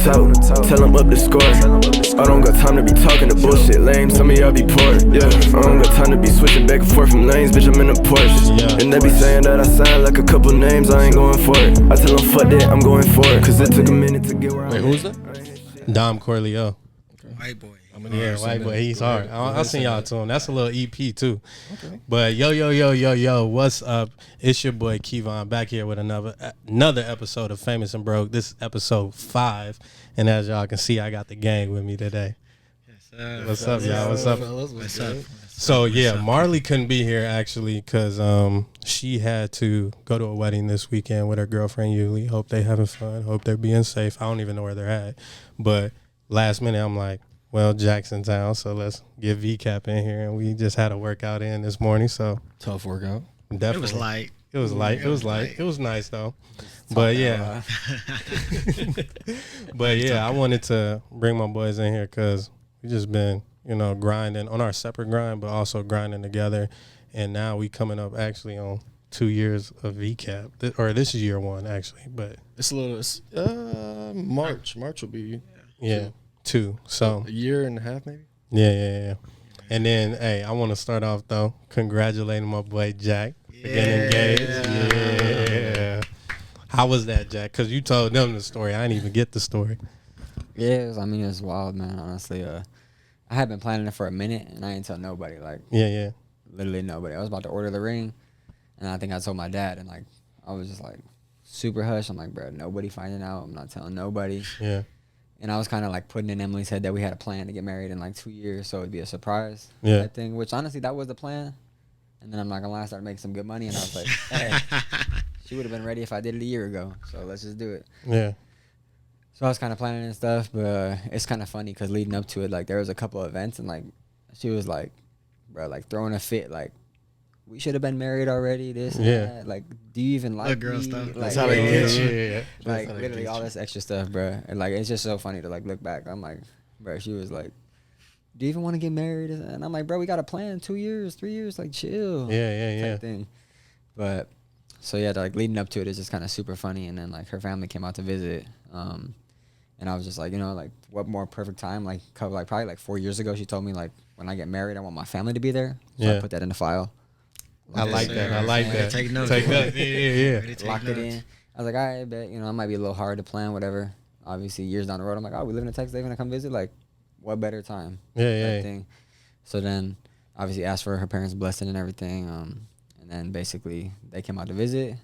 talk, tell them up the score. I don't got time to be talking to bullshit lame. Some of y'all be poor, yeah. I don't got time to be switching back and forth from lanes. Bitch, I'm in a Porsche. And they be saying that I sound like a couple names. I ain't going for it. I tell them fuck that, I'm going for it. Cause it took a minute to get where I'm at. Wait, who's that? Dom Corleo. White boy. Yeah, white boy. He's hard. I'll send y'all to him. That's a little EP too. Okay. But yo, what's up? It's your boy Kevon back here with another episode of Famous and Broke. This is episode 5, and as y'all can see, I got the gang with me today. Yes, what's up, y'all? What's up? What's up? So yeah, Marley couldn't be here actually because she had to go to a wedding this weekend with her girlfriend Yuli. Hope they having fun. Hope they're being safe. I don't even know where they're at, but last minute I'm like, well, Jackson Town, so let's get VCAP in here, and we just had a workout in this morning. So Tough workout. Definitely, It was light. It was light. It was light. It was nice though. But yeah, I wanted to bring my boys in here because we just been, grinding on our separate grind, but also grinding together. And now we coming up actually on 2 years of VCAP, or this is year 1 actually. But It's a little March. March will be 2. So a year and a half maybe. Yeah. And then, hey, I want to start off though congratulating my boy Jack for getting engaged. Yeah. How was that, Jack? Because you told them the story. I didn't even get the story. Yeah, it was wild, man. Honestly, I had been planning it for a minute, and I didn't tell nobody. Literally nobody. I was about to order the ring, and I think I told my dad, and I was just super hush. I'm like, bro, nobody finding out. I'm not telling nobody. Yeah. And I was kind of putting in Emily's head that we had a plan to get married in 2 years, so it'd be a surprise. Yeah. Type thing, which honestly that was the plan. And then I'm not gonna lie, I started making some good money, and I was like, hey, she would have been ready if I did it a year ago. So let's just do it. Yeah. So I was kind of planning and stuff, but it's kind of funny because leading up to it, there was a couple of events, and she was bro, throwing a fit, we should have been married already. This, and that. Do you even like girl me? stuff. That's how they get you. Yeah. Literally all this extra stuff, bro. And it's just so funny to look back. I'm like, bro, she was like, do you even want to get married? And I'm like, bro, we got a plan, 2 years, 3 years, chill. Yeah. Type thing. But so yeah, leading up to it is just kind of super funny. And then her family came out to visit. And I was just what more perfect time? Probably 4 years ago, she told me when I get married, I want my family to be there. So I put that in the file. I like that. Take notes. Yeah. Locked it in. I was like, all right, bet, it might be a little hard to plan, whatever. Obviously, years down the road, I'm like, oh, we live in Texas, they're gonna come visit. What better time? Yeah. Thing. So then, obviously, asked for her parents' blessing and everything. And then basically, they came out to visit.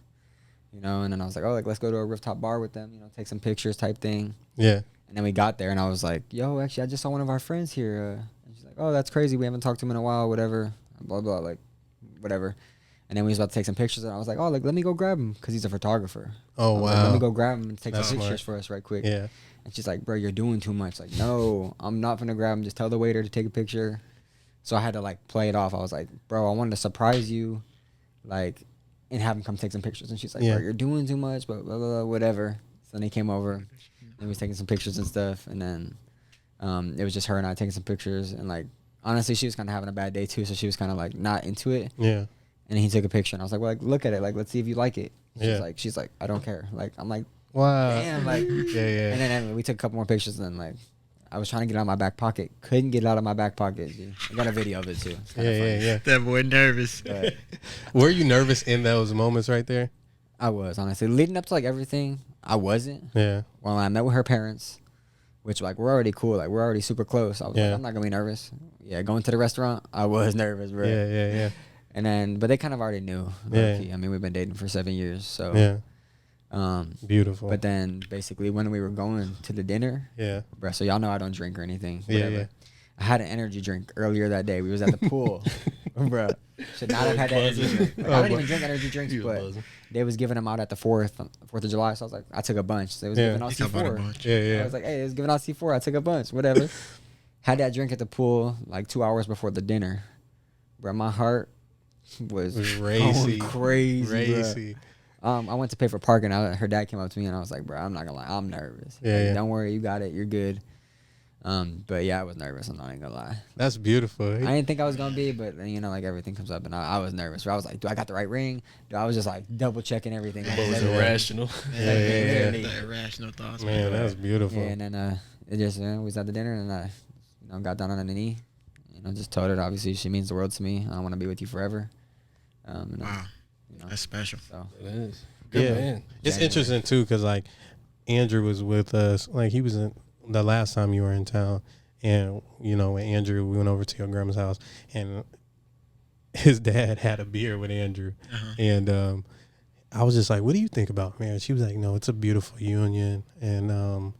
And then I was like, oh, let's go to a rooftop bar with them. Take some pictures, type thing. Yeah. And then we got there, and I was like, yo, actually, I just saw one of our friends here. And she's like, oh, that's crazy. We haven't talked to him in a while. Whatever. Blah blah. Whatever. And then we was about to take some pictures, and I was like, oh, let me go grab him because he's a photographer. Oh, wow. Let me go grab him and take some pictures smart. for us right quick. Yeah. And she's like, bro, you're doing too much. No, I'm not going to grab him. Just tell the waiter to take a picture. So I had to play it off. I was like, bro, I wanted to surprise you, and have him come take some pictures. And she's like, bro, you're doing too much, blah, blah, blah, whatever. So then he came over, and we was taking some pictures and stuff. And then it was just her and I taking some pictures. And honestly, she was kind of having a bad day too. So she was kind of not into it. Yeah. And he took a picture, and I was like, well, look at it. Let's see if you like it. She's like, I don't care. I'm like, wow. damn, yeah. And then we took a couple more pictures, and I was trying to get it out of my back pocket. Couldn't get it out of my back pocket. Dude. I got a video of it too. Yeah. That boy nervous. But Were you nervous in those moments right there? I was, honestly. Leading up to everything, I wasn't. Yeah. When I met with her parents, which we're already cool. We're already super close. I was I'm not going to be nervous. Yeah, going to the restaurant, I was nervous, bro. Yeah. And then, but they kind of already knew. Yeah. I mean, we've been dating for 7 years, so. Yeah. Beautiful. But then, basically, when we were going to the dinner, bro, so y'all know I don't drink or anything. Whatever. Yeah. I had an energy drink earlier that day. We was at the pool, bro. Should not have had that energy drink. I don't even drink energy drinks, but they was giving them out at the 4th of July. So I was like, I took a bunch. They was giving out C4. Yeah. I was like, hey, it was giving out C4. I took a bunch, whatever. Had that drink at the pool 2 hours before the dinner, bro. My heart was racy, going crazy. I went to pay for parking. Her dad came up to me, and I was like, bro, I'm not gonna lie, I'm nervous. Yeah. Don't worry, you got it. You're good. But yeah, I was nervous. I'm not even gonna lie. That's beautiful. I didn't think I was gonna be, but you know, like everything comes up, and I was nervous. I was like, do I got the right ring? I was just like double checking everything. But was irrational. Yeah. The irrational thoughts. Man, that's beautiful. Yeah, and then it just we was at the dinner, and I, got down on the knee, just told her obviously she means the world to me. I want to be with you forever. Wow, that's special. So It is. Good man. It's interesting too, cause like Andrew was with us. Like he was in the last time you were in town, and when Andrew, we went over to your grandma's house, and his dad had a beer with Andrew, and I was just like, "What do you think about marriage?" She was like, "No, it's a beautiful union, and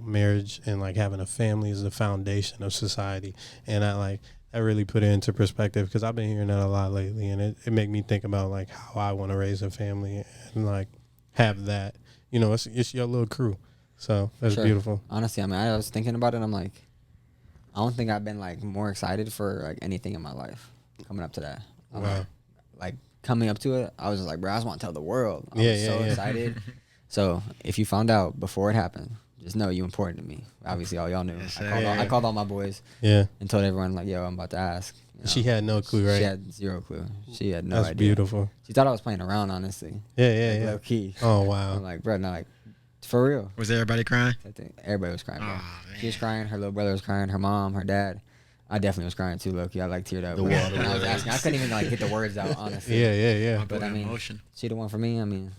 marriage and like having a family is the foundation of society." And I really put it into perspective because I've been hearing that a lot lately, and it made me think about like how I want to raise a family and like have that. It's your little crew, so that's beautiful. Honestly, I was thinking about it. I'm like, I don't think I've been like more excited for like anything in my life coming up to that. Wow. Like coming up to it, I was just like, bro, I just want to tell the world. I was so excited. So if you found out before it happened, just know you important to me. Obviously, all y'all knew. Yes, I called all my boys. Yeah. And told everyone like, yo, I'm about to ask. She had no clue, right? She had zero clue. She had no That's idea. beautiful. She thought I was playing around, honestly. Yeah. Low key. Oh wow. I'm like, bro, no, like, for real. Was everybody crying? I think everybody was crying, bro. Oh, man. She was crying. Her little brother was crying. Her mom, her dad. I definitely was crying too, low key. I like teared up. When I was asking, I couldn't even like get the words out, honestly. Yeah. But I mean, emotion. she the one for me. I mean,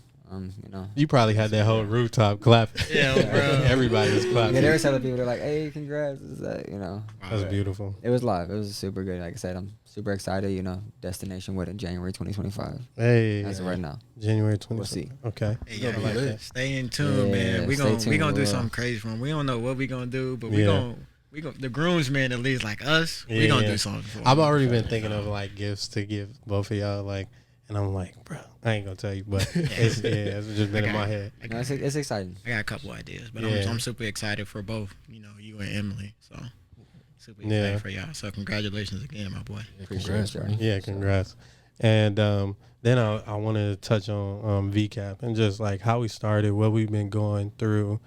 You probably had that whole rooftop clapping. Yeah, bro. Everybody was clapping. Yeah, there was other people that are like, hey, congrats. Is that, That's beautiful. It was live. It was super good. Like I said, I'm super excited. Destination wedding January 2025. Hey. As of right now. January 20th. We'll see. Okay. Hey, yeah, like that. stay in tune, Yeah, man. We stay gonna tuned, do bro. something crazy for him. We don't know what we gonna do, but Yeah. we gonna the groomsmen at least like us. We gonna do something for him. I've already been thinking of like gifts to give both of y'all, and I'm like, bro, I ain't gonna tell you, but it's just been in my head. No, it's exciting. I got a couple ideas, but Yeah. I'm super excited for both. You and Emily. So super excited for y'all. So congratulations again, my boy. Congrats, bro. Yeah, congrats. And then I wanted to touch on VCAP and just like how we started, what we've been going through,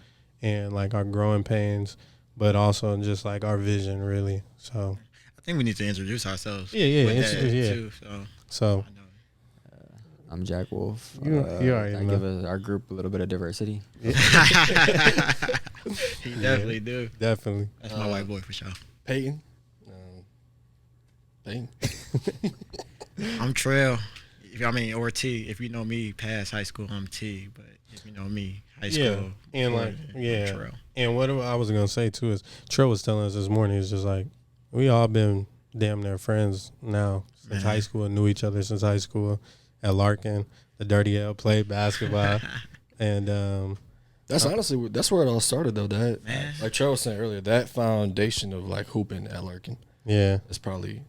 and like our growing pains, but also just like our vision, really. So I think we need to introduce ourselves. Yeah, with that, introduce- yeah. too, so I know. I'm Jack Wolf. You already I know. give our group a little bit of diversity. He definitely do. definitely. That's my white boy for sure. Peyton. Peyton. I'm Trell. Or T. If you know me past high school, I'm T. But if you know me, high school, Yeah, and like I'm yeah, Trell. and what I was gonna say too is Trell was telling us this morning is just like we all been damn near friends now since high school and knew each other since high school at Larkin. The Dirty L played basketball, and That's honestly that's where it all started though. That Man. like Trell was saying earlier, that foundation of like hooping at Larkin. yeah, That's probably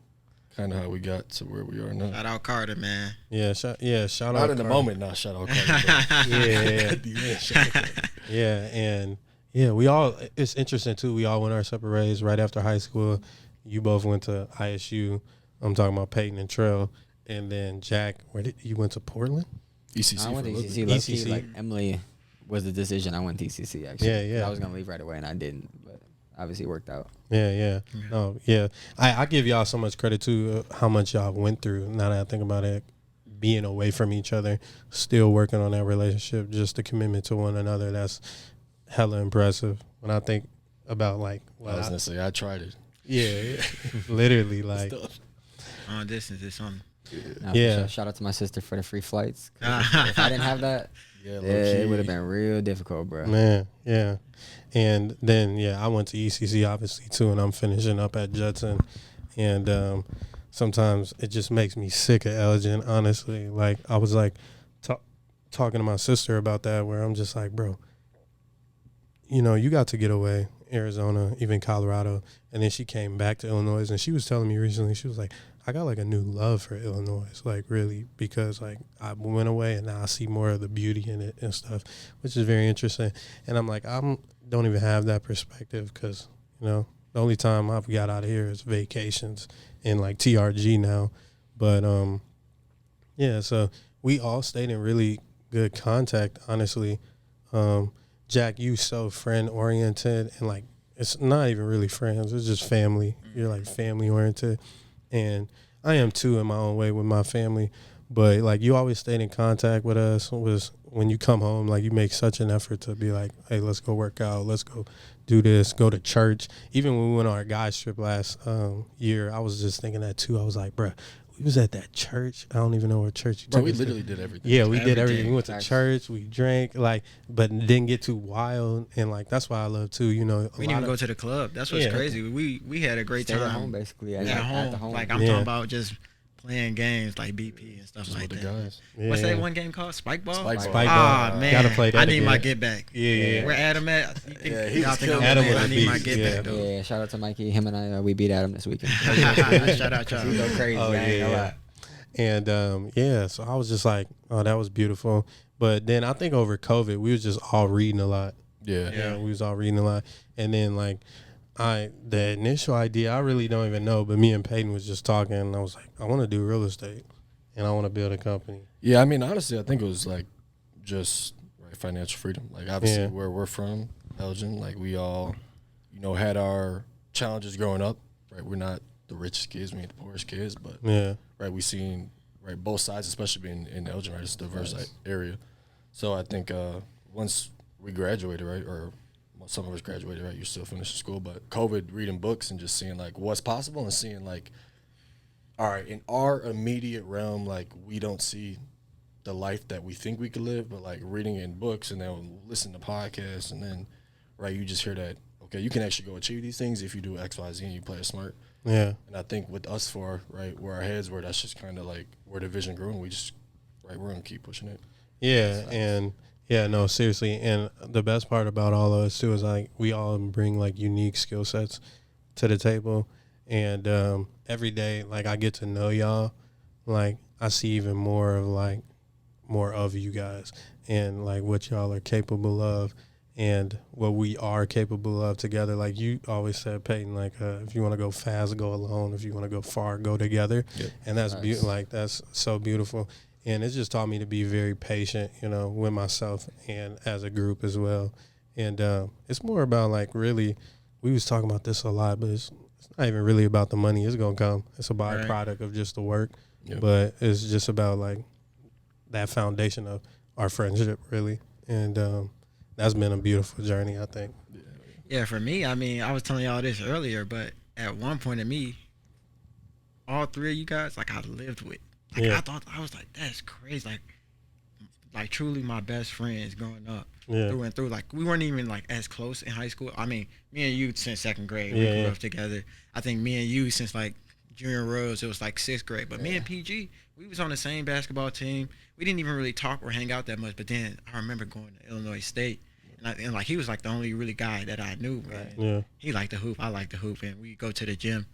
kind of how we got to where we are now. Shout out Carter, man. shout Not out in the Carter. moment, not shout out Carter. but at the end, shout out Carter. Yeah, and yeah, we all. It's interesting too. We all went our separate ways right after high school. You both went to ISU. I'm talking about Peyton and Trell, and then Jack. Where did you went to Portland? ECC I went for to a little ECC. bit. Low-key, ECC. like Emily was the decision. I went to ECC actually. Yeah. I was gonna leave right away and I didn't, but obviously it worked out. Yeah. No, yeah. I give y'all so much credit too. How much y'all went through. Now that I think about it, being away from each other, still working on that relationship, just the commitment to one another. That's hella impressive. When I think about like, I was gonna say I tried it. yeah, literally like. Stuff. Long distance is something. Nah, for Yeah. sure. Shout out to my sister for the free flights. 'Cause if I didn't have that, Yeah, it would have been real difficult, bro. Man, yeah. And then, I went to ECC obviously too, and I'm finishing up at Judson. And sometimes it just makes me sick of Elgin, honestly. Like, I was like talking to my sister about that, where I'm just like, bro, you got to get away, Arizona, even Colorado. And then she came back to Illinois, and she was telling me recently, she was like, I got like a new love for Illinois, like really, because like I went away and now I see more of the beauty in it and stuff, which is very interesting. And I'm like, don't even have that perspective because, the only time I've got out of here is vacations and like TRG now. But so we all stayed in really good contact, honestly. Jack, you so friend oriented and like it's not even really friends. It's just family. You're like family oriented, and I am too in my own way with my family. But like you always stayed in contact with us. Was when you come home, like you make such an effort to be like, hey, let's go work out. Let's go do this. Go to church. Even when we went on our guys trip last year, I was just thinking that too. I was like, bruh, we was at that church. I don't even know what church you took. Bro, we us literally to. did everything. Yeah, we did everything. We went to church. We drank, like, but didn't get too wild. And like that's why I love too. You know, We didn't even go to the club. That's what's crazy. We had a great Stayed time at home basically. at the home. Like I'm talking about just playing games like BP and stuff Just like with that. the guys. Yeah. What's that one game called? Spike Ball? Spike Spike Ah, Ball. man. Gotta play that I need again. my get back. Yeah. Where Adam at? Yeah, he Y'all was think killing I'm Adam good? was I a need my beast, get yeah. back, though. Yeah, shout out to Mikey. Him and I, we beat Adam this weekend. Shout out, He go y'all. crazy. Oh, I ain't gonna lie. And yeah, so I was just like, oh, that was beautiful. But then I think over COVID, we was just all reading a lot. Yeah. Yeah, we was all reading a lot. And then like the initial idea, I really don't even know, but me and Peyton was just talking, and I was like, I want to do real estate, and I want to build a company. Yeah, I mean, honestly, I think it was like just financial freedom. Like obviously where we're from, Elgin, like we all, had our challenges growing up, right? We're not the richest kids, we ain't the poorest kids, but we seen both sides, especially being in Elgin, right? It's a diverse area. So I think once we graduated, right, or some of us graduated, right, you're still finishing school, but COVID, reading books and just seeing like what's possible and seeing like, all right, in our immediate realm, like we don't see the life that we think we could live, but like reading in books and then listen to podcasts and then, you just hear that, okay, you can actually go achieve these things if you do X, Y, Z and you play it smart. Yeah. And I think with us where our heads were, that's just kind of like where the vision grew and we just, we're going to keep pushing it. Yeah, and yeah, no, seriously. And the best part about all of us too is like we all bring like unique skill sets to the table. And every day, like I get to know y'all, like I see even more of you guys and like what y'all are capable of and what we are capable of together. Like you always said, Peyton, like if you want to go fast, go alone. If you want to go far, go together. Yep. And that's that's so beautiful. And it's just taught me to be very patient, with myself and as a group as well. And it's more about like really, we was talking about this a lot, but it's not even really about the money. It's going to come. It's a byproduct of just the work. Yep. But it's just about like that foundation of our friendship, really. And that's been a beautiful journey, I think. Yeah, for me, I mean, I was telling y'all this earlier, but at one point in me, all three of you guys, like I lived with. Like I was like, that's crazy. Like truly my best friends growing up through and through. Like we weren't even like as close in high school. I mean, me and you since second grade, we grew up together. I think me and you since like junior rose, it was like sixth grade. But me and PG, we was on the same basketball team. We didn't even really talk or hang out that much. But then I remember going to Illinois State. And like he was like the only really guy that I knew. Man. He liked to hoop. I liked to hoop. And we go to the gym.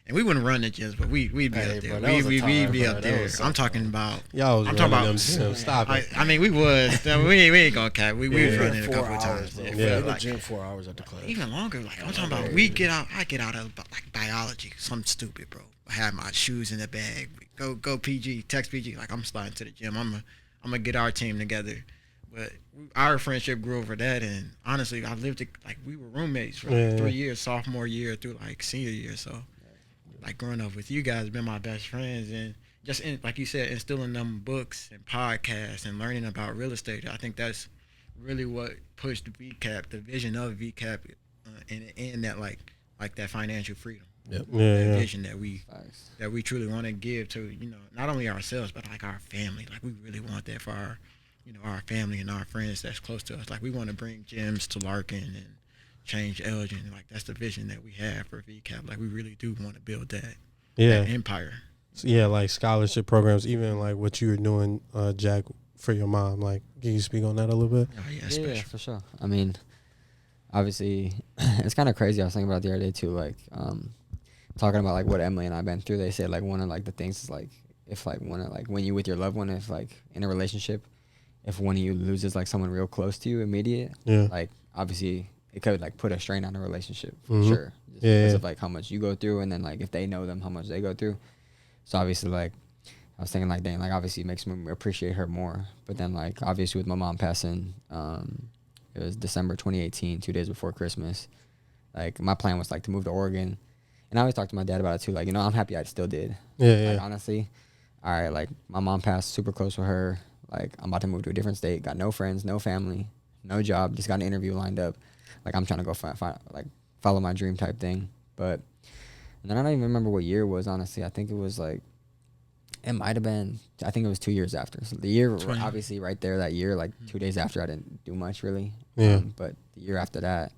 And we wouldn't run the gyms, but we'd be up there. We'd be up there. I'm talking about. Y'all was I'm running talking them about. gyms. Stop it. I mean, we was. We ain't gonna cap. We was running a couple of times. Bro. Yeah, the gym 4 hours at the class. Even longer. Like I'm talking about. I get out of like biology. Something stupid, bro. I have my shoes in the bag. Go PG. Text PG. Like I'm sliding to the gym. I'm gonna get our team together. But our friendship grew over that, and honestly, I lived it like we were roommates for like 3 years, sophomore year through like senior year. So, like growing up with you guys, been my best friends, and just like you said, instilling them books and podcasts and learning about real estate. I think that's really what pushed VCAP, the vision of VCAP, and that like that financial freedom. Yep. That vision that we truly want to give to not only ourselves but like our family. Like we really want that for our our family and our friends that's close to us. Like we want to bring gyms to Larkin and change Elgin. Like that's the vision that we have for VCAP. Like we really do want to build that empire. So, like scholarship programs, even like what you were doing, Jack, for your mom. Like, can you speak on that a little bit? Oh Yeah, for sure. I mean, obviously, it's kind of crazy. I was thinking about it the other day too. Like, talking about like what Emily and I've been through. They said like one of like the things is like if like when you with your loved one, if like in a relationship, if one of you loses like someone real close to you, immediate, like obviously it could like put a strain on the relationship for sure. Just because of like how much you go through, and then like if they know them, how much they go through. So obviously like I was thinking like, dang, like obviously it makes me appreciate her more. But then like obviously with my mom passing, it was December 2018, 2 days before Christmas. Like my plan was like to move to Oregon, and I always talked to my dad about it too. Like, you know, I'm happy I still did. Yeah, Like, honestly, all right. Like my mom passed, super close with her. Like I'm about to move to a different state. Got no friends, no family, no job. Just got an interview lined up. Like I'm trying to go like follow my dream type thing. But and then I don't even remember what year it was. Honestly, I think it was like. It might have been. I think it was 2 years after. So the year, obviously, right there, that year, like 2 days after, I didn't do much really. Yeah. But the year after that,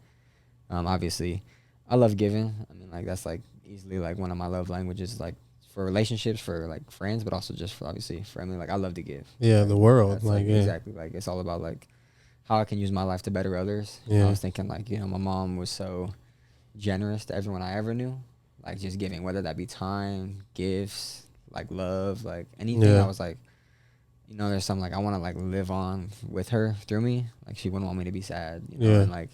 obviously, I love giving. I mean, like that's like easily like one of my love languages, like for relationships, for like friends, but also just for obviously family. Like I love to give. Yeah, the world, That's, like yeah. Exactly. Like it's all about like how I can use my life to better others. Yeah. I was thinking like, you know, my mom was so generous to everyone I ever knew, like just giving, whether that be time, gifts, like love, like anything. Yeah. I was like, you know, there's something like I want to like live on with her through me. Like she wouldn't want me to be sad, you know. Yeah. And like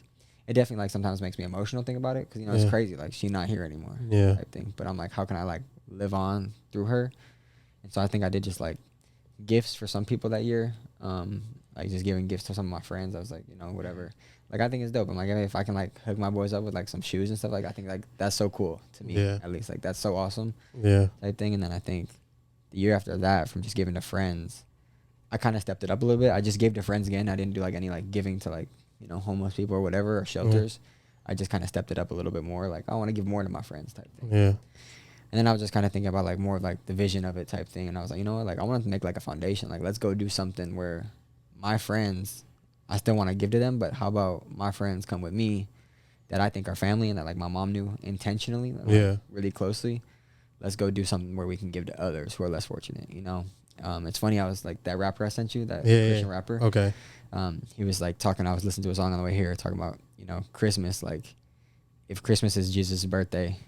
it definitely like sometimes makes me emotional think about it, because you know it's crazy, like she's not here anymore, type thing. But I'm like, how can I like live on through her? And so I think I did just like gifts for some people that year, like just giving gifts to some of my friends. I was like, you know, whatever. Like I think it's dope. I'm like, if I can like hook my boys up with like some shoes and stuff, like I think like that's so cool to me. At least like that's so awesome. Type thing. And then I think the year after that, from just giving to friends, I kind of stepped it up a little bit. I just gave to friends again. I didn't do like any like giving to like, you know, homeless people or whatever, or shelters. I just kind of stepped it up a little bit more. Like I want to give more to my friends type thing. And then I was just kind of thinking about like more of like the vision of it type thing. And I was like, you know what, like I want to make like a foundation. Like let's go do something where my friends, I still want to give to them, but how about my friends come with me that I think are family and that like my mom knew intentionally, like, really closely. Let's go do something where we can give to others who are less fortunate, you know? It's funny, I was like, that rapper I sent you, that Christian rapper. Okay. He was like talking, I was listening to a song on the way here, talking about, you know, Christmas, like if Christmas is Jesus' birthday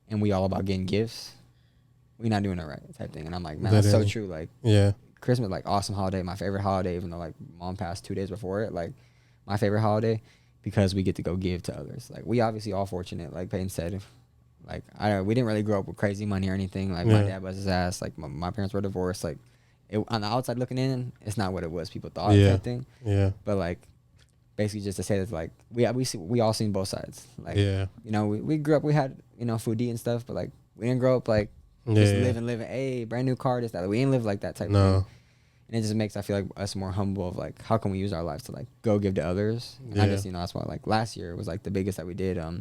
and we all about getting gifts, we're not doing it right type thing. And I'm like, man, that's so true. Like, Christmas, like awesome holiday, my favorite holiday, even though like mom passed 2 days before it, like my favorite holiday, because we get to go give to others. Like we obviously all fortunate, like Peyton said, like we didn't really grow up with crazy money or anything. Like my dad buzzed his ass, like my parents were divorced. Like on the outside looking in, it's not what it was people thought type thing. But like basically just to say that like we all seen both sides. Like you know, we grew up, we had, you know, foodie and stuff, but like we didn't grow up like just living, hey, brand new car, this, that. We ain't live like that type of thing. And it just makes, I feel like, us more humble of like, how can we use our lives to like go give to others? And I just, you know, that's why like last year was like the biggest that we did. I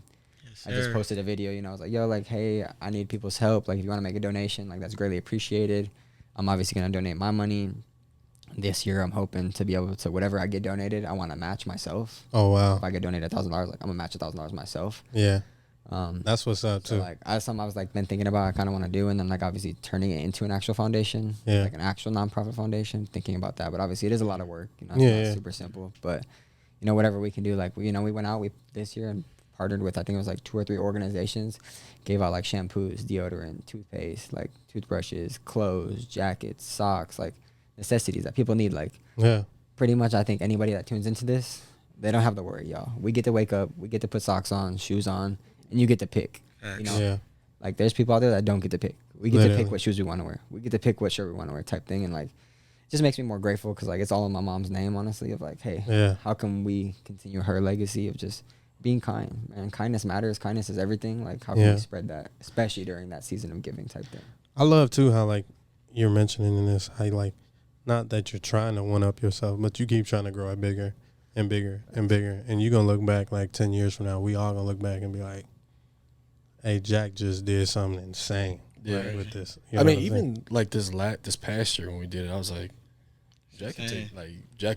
just posted a video, you know, I was like, yo, like, hey, I need people's help. Like if you want to make a donation, like that's greatly appreciated. I'm obviously going to donate my money. This year I'm hoping to be able to, whatever I get donated, I want to match myself. Oh, wow. If I get donated $1,000, like I'm going to match $1,000 myself. That's what's up too. So like that's something I was like been thinking about, I kind of want to do, and then like obviously turning it into an actual foundation, like an actual nonprofit foundation, thinking about that. But obviously it is a lot of work, you know, it's not super simple, but you know, whatever we can do, like you know, we went out this year and partnered with, I think it was like 2 or 3 organizations, gave out like shampoos, deodorant, toothpaste, like toothbrushes, clothes, jackets, socks, like necessities that people need. Like pretty much I think anybody that tunes into this, they don't have to worry, y'all. We get to wake up, we get to put socks on, shoes on, and you get to pick. You know, like there's people out there that don't get to pick. We get to pick what shoes we want to wear. We get to pick what shirt we want to wear, type thing. And like, it just makes me more grateful, because like it's all in my mom's name, honestly. Of like, hey, how can we continue her legacy of just being kind? Man, kindness matters. Kindness is everything. Like, how can we spread that, especially during that season of giving type thing? I love too how like you're mentioning in this, how like, not that you're trying to one up yourself, but you keep trying to grow it bigger and bigger and bigger. And you're gonna look back like 10 years from now, we all gonna look back and be like, hey, Jack just did something insane with this. You know, I mean, even like this past year when we did it, I was like, Jack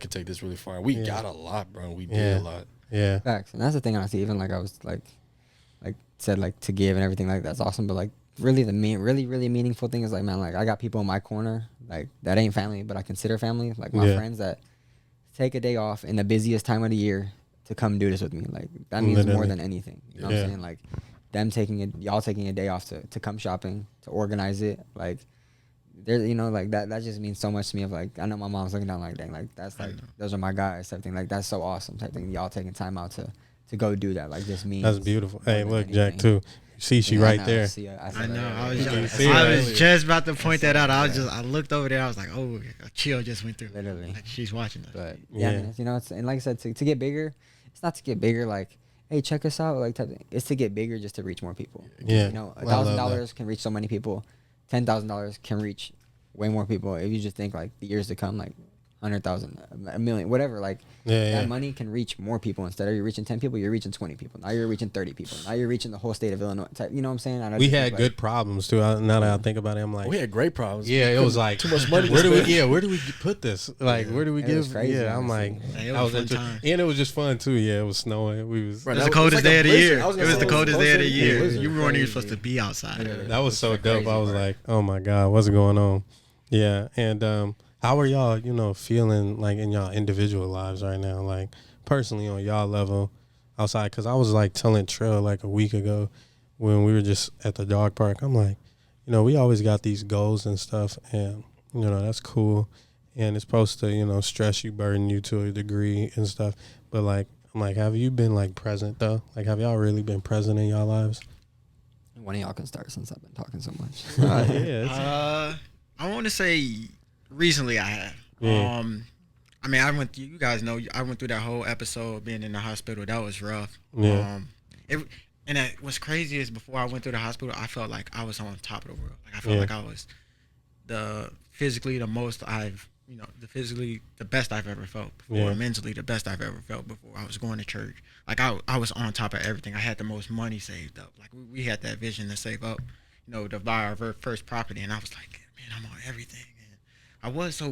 could take this really far. We got a lot, bro. We did a lot. Facts. And that's the thing, honestly. Even like I was like said, like to give and everything, like that's awesome. But like really really meaningful thing is like, man, like I got people in my corner like that ain't family, but I consider family. Like my friends that take a day off in the busiest time of the year to come do this with me. Like that means more than anything. You know what I'm saying? Like them y'all taking a day off to come shopping, to organize it. Like there, you know, like that just means so much to me. Of like, I know my mom's looking down like, dang, like that's like, those are my guys type thing. Like that's so awesome type thing. Y'all taking time out to go do that. Like just means. That's beautiful. Hey, look, Jack too. See, she right there. I know. I was just about to point that out. I looked over there. I was like, oh, a chill just went through. Literally. Like she's watching us. But yeah, I mean, you know, it's, and like I said, to get bigger, it's not to get bigger. Like hey, check us out. Like, type of thing. It's to get bigger, just to reach more people. Yeah. You know, I love $1,000 can reach so many people. $10,000 can reach way more people. If you just think like the years to come, like 100,000, a million, whatever. Like that money can reach more people. Instead of you reaching 10 people, you're reaching 20 people. Now you're reaching 30 people. Now you're reaching the whole state of Illinois. You know what I'm saying? I know We had good problems too. Now that I think about it, I'm like, We had great problems. yeah, it was like too much money. Where do we put this? Like, where do we It give? was crazy, Yeah, I'm like, Hey, it that was was a fun time. and it was just fun too. Yeah, it was snowing. We was Right, It was that the coldest like a day of the blizzard. year. I was It gonna was say the coldest day of the blizzard. year. blizzard. You weren't even Crazy. supposed to be outside. that was so crazy dope. I was part. like, oh my god, what's going on? Yeah, and how are y'all? You know, feeling like in y'all individual lives right now, like personally on y'all level outside? Because I was like telling Trell like a week ago when we were just at the dog park. I'm like, you know, we always got these goals and stuff, and you know that's cool, and it's supposed to, you know, stress you, burden you to a degree and stuff. But like, I'm like, have you been like present though? Like, have y'all really been present in y'all lives? One of y'all can start since I've been talking so much. Yeah. I want to say recently I have. Yeah. I mean, you guys know, I went through that whole episode of being in the hospital. That was rough. Yeah. What's crazy is before I went through the hospital, I felt like I was on top of the world. Like I felt like I was the best I've ever felt before. Yeah. Mentally, the best I've ever felt before. I was going to church. Like I was on top of everything. I had the most money saved up. Like we had that vision to save up, you know, to buy our first property. And I was like, man, I'm on everything. And I was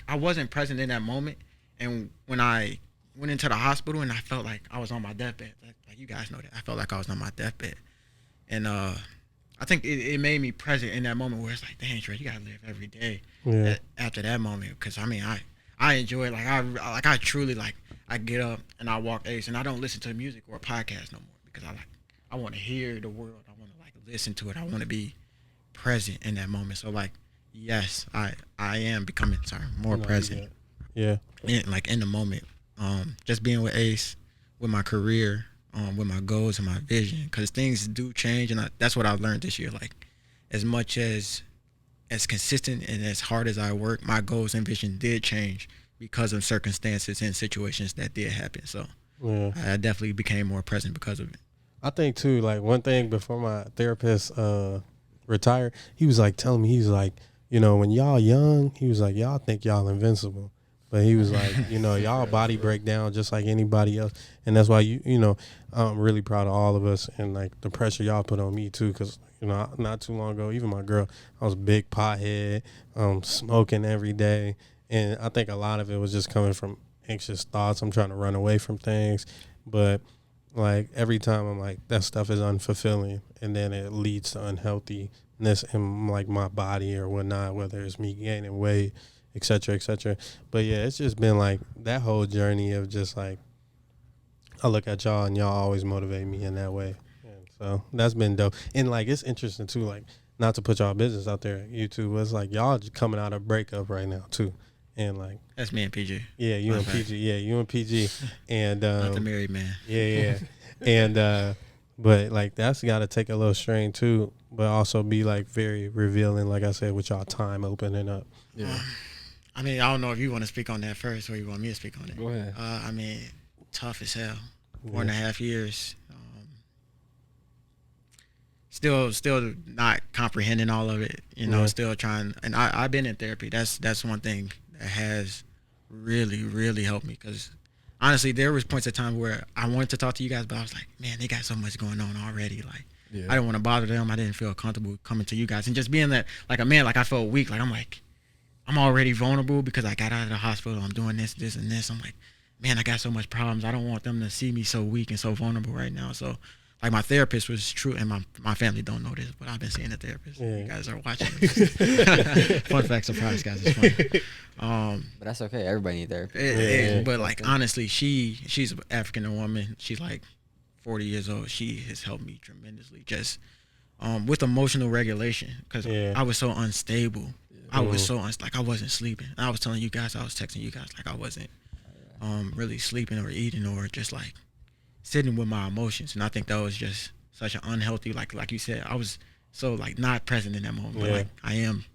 I wasn't present in that moment. And when I went into the hospital and I felt like I was on my deathbed, like you guys know that, I felt like I was on my deathbed. And I think it made me present in that moment where it's like, dang, Trey, you gotta live every day. Yeah. After that moment, because I mean, I enjoy it. I truly I get up and I walk Ace and I don't listen to music or podcasts no more because I want to hear the world. I want to listen to it. I want to be present in that moment. So yes, I am becoming more present. Yeah. In the moment, just being with Ace, with my career, with my goals and my vision, because things do change, and that's what I've learned this year. Like, as much as consistent and as hard as I work, my goals and vision did change because of circumstances and situations that did happen. So I definitely became more present because of it. I think too, like one thing before my therapist retired, he was like telling me, he's like, you know, when y'all young, he was like, y'all think y'all invincible. But he was like, you know, y'all body break down just like anybody else. And that's why, you know, I'm really proud of all of us and like the pressure y'all put on me too. Because, you know, not too long ago, even my girl, I was a big pothead, smoking every day. And I think a lot of it was just coming from anxious thoughts. I'm trying to run away from things. But like every time I'm like, that stuff is unfulfilling. And then it leads to unhealthiness in like my body or whatnot, whether it's me gaining weight, et cetera, et cetera. But yeah, it's just been like that whole journey of just like, I look at y'all and y'all always motivate me in that way. And so that's been dope. And like, it's interesting too, like not to put y'all business out there, YouTube, it's like y'all just coming out of breakup right now too. And like, that's me and PG. Yeah, you and PG. Yeah, you and PG. And not the married man. Yeah. And but like that's got to take a little strain too, but also be like very revealing, like I said, with y'all time opening up. Yeah. I mean, I don't know if you want to speak on that first or you want me to speak on it. Go ahead. I mean, tough as hell. 4.5 years. Still not comprehending all of it. You know, still trying. And I've been in therapy. That's one thing that has really, really helped me. Because honestly, there was points of time where I wanted to talk to you guys, but I was like, man, they got so much going on already. Like, I didn't want to bother them. I didn't feel comfortable coming to you guys. And just being that, like a man, like I felt weak. Like, I'm already vulnerable because I got out of the hospital. I'm doing this, and this. I'm like, man, I got so much problems. I don't want them to see me so weak and so vulnerable right now. So, like, my therapist was true, and my family don't know this, but I've been seeing a therapist. Yeah. You guys are watching. Fun fact, surprise, guys. It's funny. But that's okay. Everybody needs therapy. But, like, honestly, she's an African woman. She's, like, 40 years old. She has helped me tremendously just with emotional regulation because I was so unstable. I was so like I wasn't sleeping. I was telling you guys, I was texting you guys like I wasn't really sleeping or eating or just like sitting with my emotions. And I think that was just such an unhealthy, like you said, I was so like not present in that moment. But like I am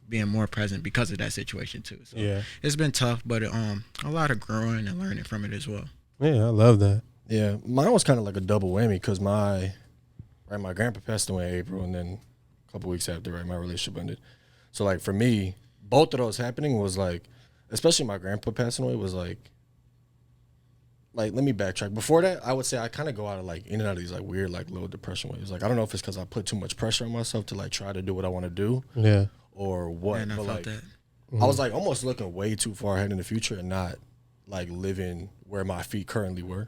being more present because of that situation too. So it's been tough, but a lot of growing and learning from it as well. Yeah, I love that. Yeah, mine was kind of like a double whammy because my grandpa passed away in April, and then a couple weeks after, right, my relationship ended. So like for me, both of those happening was like, especially my grandpa passing away was like let me backtrack. Before that, I would say I kind of go out of like in and out of these like weird like little depression waves. Like I don't know if it's because I put too much pressure on myself to like try to do what I want to do, or what. And I but felt like that. I was like almost looking way too far ahead in the future and not like living where my feet currently were.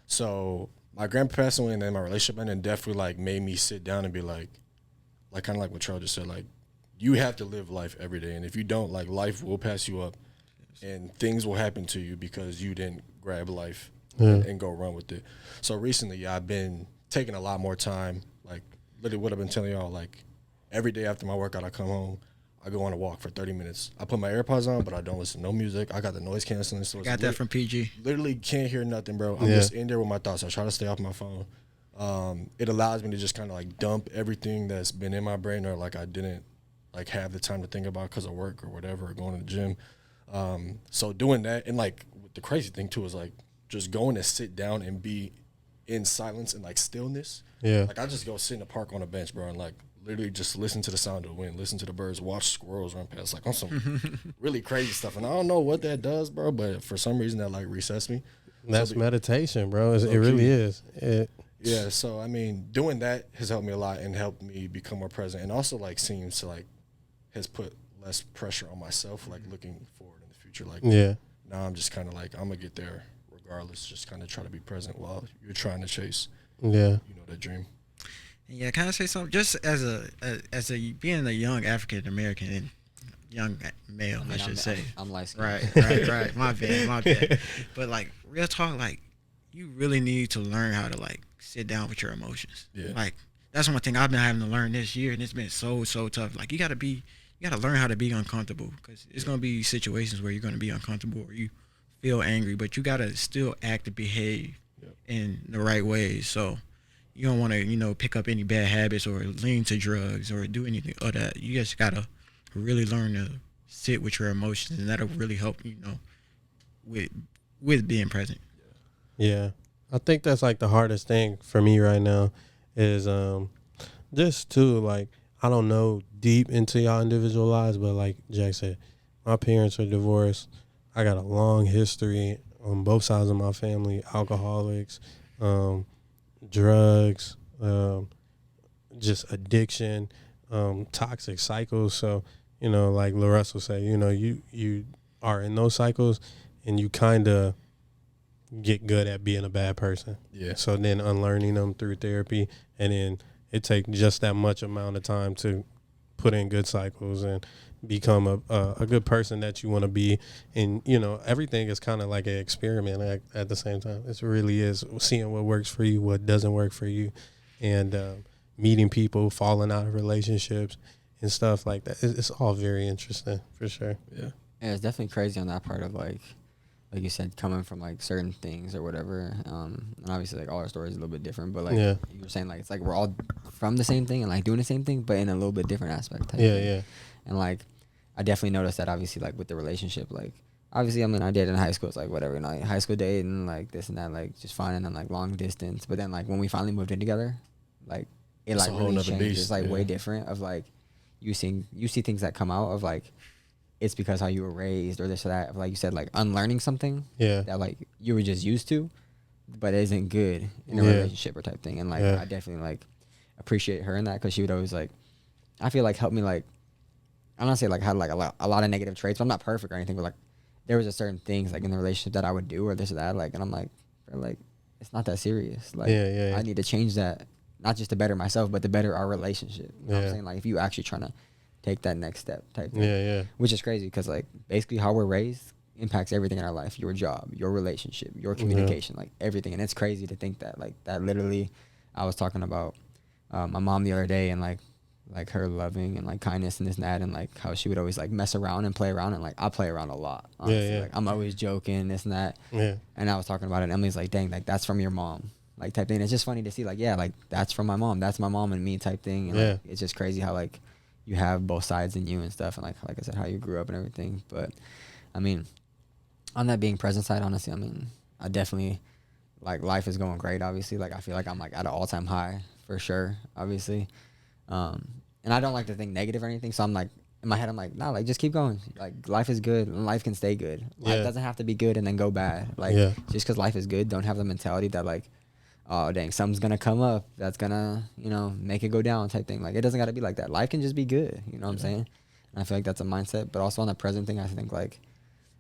So my grandpa passed away and then my relationship ended, and definitely like made me sit down and be like kind of like what Trell just said, like you have to live life every day, and if you don't, like life will pass you up and things will happen to you because you didn't grab life and go run with it. So recently I've been taking a lot more time, like literally what I've been telling y'all, like every day after my workout I come home, I go on a walk for 30 minutes. I put my AirPods on, but I don't listen to no music. I got the noise canceling. So Got that from PG. Literally can't hear nothing, bro. I'm just in there with my thoughts. I try to stay off my phone. It allows me to just kind of like dump everything that's been in my brain or like I didn't like have the time to think about because of work or whatever, or going to the gym. So doing that, and like the crazy thing too is like just going to sit down and be in silence and like stillness. Yeah. Like I just go sit in the park on a bench, bro, and like literally just listen to the sound of the wind, listen to the birds, watch squirrels run past, like on some really crazy stuff. And I don't know what that does, bro, but for some reason that like resets me. That's meditation, bro. It really is. Yeah, so I mean, doing that has helped me a lot and helped me become more present, and also like seems to like has put less pressure on myself, like looking forward in the future. Like now I'm just kind of like I'm gonna get there regardless. Just kind of try to be present while you're trying to chase, that dream. Yeah, can I say something? Just as a being a young African American and young male, I should say. I'm light skinned. Right. My bad. But like real talk, like you really need to learn how to like sit down with your emotions. Yeah. Like that's one thing I've been having to learn this year, and it's been so tough. Like you gotta learn how to be uncomfortable, because it's gonna be situations where you're gonna be uncomfortable or you feel angry, but you gotta still act and behave in the right ways. So you don't want to, pick up any bad habits or lean to drugs or do anything of that. You just gotta really learn to sit with your emotions, and that'll really help, with being present. Yeah. I think that's like the hardest thing for me right now is just too, like, I don't know deep into y'all individual lives, but like Jack said, my parents are divorced. I got a long history on both sides of my family, alcoholics, drugs, just addiction, toxic cycles. So, like Larissa will say, you are in those cycles and you kind of get good at being a bad person. Yeah. So then unlearning them through therapy, and then it takes just that much amount of time to put in good cycles and become a good person that you want to be. And, everything is kind of like an experiment at the same time. It really is seeing what works for you, what doesn't work for you, and meeting people, falling out of relationships and stuff like that. It's all very interesting for sure. Yeah. Yeah, it's definitely crazy on that part of like you said, coming from like certain things or whatever. And obviously like all our stories are a little bit different, but like you were saying, like it's like we're all from the same thing and like doing the same thing, but in a little bit different aspect. Yeah. And like I definitely noticed that obviously like with the relationship, like obviously I mean I dated in high school, it's like whatever, like high school dating, like this and that, like just fine, and then like long distance. But then like when we finally moved in together, like it It's like a whole really nother changed. beast, It's like way different of like you see things that come out of like it's because how you were raised or this or that, like you said, like unlearning something that like you were just used to, but isn't good in a relationship or type thing. And like I definitely like appreciate her in that, because she would always like, I feel like help me, like I'm not saying like had like a lot of negative traits, but I'm not perfect or anything, but like there was a certain things like in the relationship that I would do or this or that, like, and I'm like it's not that serious. Like I need to change that, not just to better myself, but to better our relationship. You know what I'm saying? Like if you actually trying to take that next step type thing. Which is crazy, because like basically how we're raised impacts everything in our life. Your job, your relationship, your communication, like everything. And it's crazy to think that like that literally, I was talking about my mom the other day, and like her loving and like kindness and this and that, and like how she would always like mess around and play around, and like I play around a lot, honestly. Like I'm always joking, this and that. And I was talking about it, and Emily's like, dang, like that's from your mom, like type thing. It's just funny to see, like, like that's from my mom, that's my mom and me type thing. And like, it's just crazy how like you have both sides in you and stuff, and like I said, how you grew up and everything. But I mean, on that being present side, honestly, I mean, I definitely like life is going great. Obviously, like I feel like I'm like at an all-time high for sure. Obviously, and I don't like to think negative or anything. So I'm like in my head, I'm like, nah, like just keep going. Like life is good and life can stay good. Life doesn't have to be good and then go bad. Like just because life is good, don't have the mentality that like, oh dang, something's gonna come up that's gonna, you know, make it go down type thing. Like it doesn't gotta be like that. Life can just be good. You know what I'm saying? And I feel like that's a mindset. But also on the present thing, I think like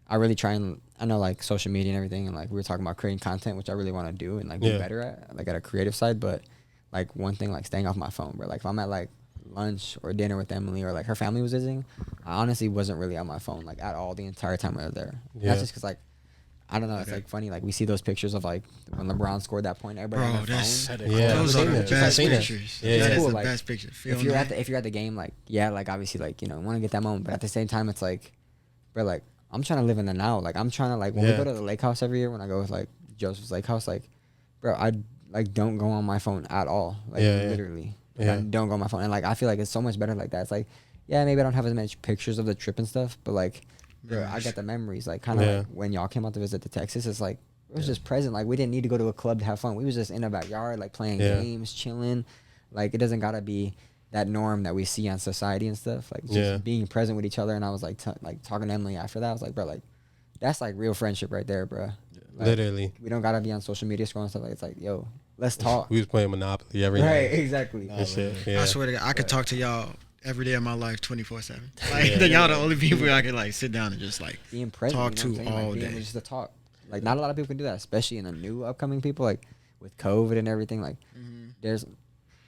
I really try and I know like social media and everything, and like we were talking about creating content, which I really want to do and like be better at, like at a creative side. But like one thing, like staying off my phone, bro. Like if I'm at like lunch or dinner with Emily or like her family was visiting, I honestly wasn't really on my phone like at all the entire time we were there. That's just because like I don't know, it's like funny, like we see those pictures of like when LeBron scored that point, everybody on their phone. Those are the best pictures. It's cool. The Like, best picture. if you're at the game, like like obviously like, you know, want to get that moment, but at the same time it's like, bro, like I'm trying to live in the now. Like I'm trying to like when we go to the lake house every year, when I go with like Joseph's lake house, like bro, I like don't go on my phone at all. Like literally. Like, I don't go on my phone. And like I feel like it's so much better like that. It's like, yeah, maybe I don't have as many pictures of the trip and stuff, but like bro, I got the memories. Like kind of like when y'all came out to visit the Texas, it's like it was just present. Like we didn't need to go to a club to have fun. We was just in the backyard, like playing games, chilling. Like it doesn't gotta be that norm that we see on society and stuff. Like just being present with each other. And I was like talking to Emily after that. I was like, bro, like that's like real friendship right there, bro. Like, literally, we don't gotta be on social media scrolling stuff. Like it's like, yo, let's talk. We was playing Monopoly every night. Right, exactly. I swear to God, I could talk to y'all every day of my life 24/7. Like y'all the only people I can like sit down and just like being present, talk to all like, day. Just to talk. Like not a lot of people can do that, especially in the new upcoming people. Like with COVID and everything, like there's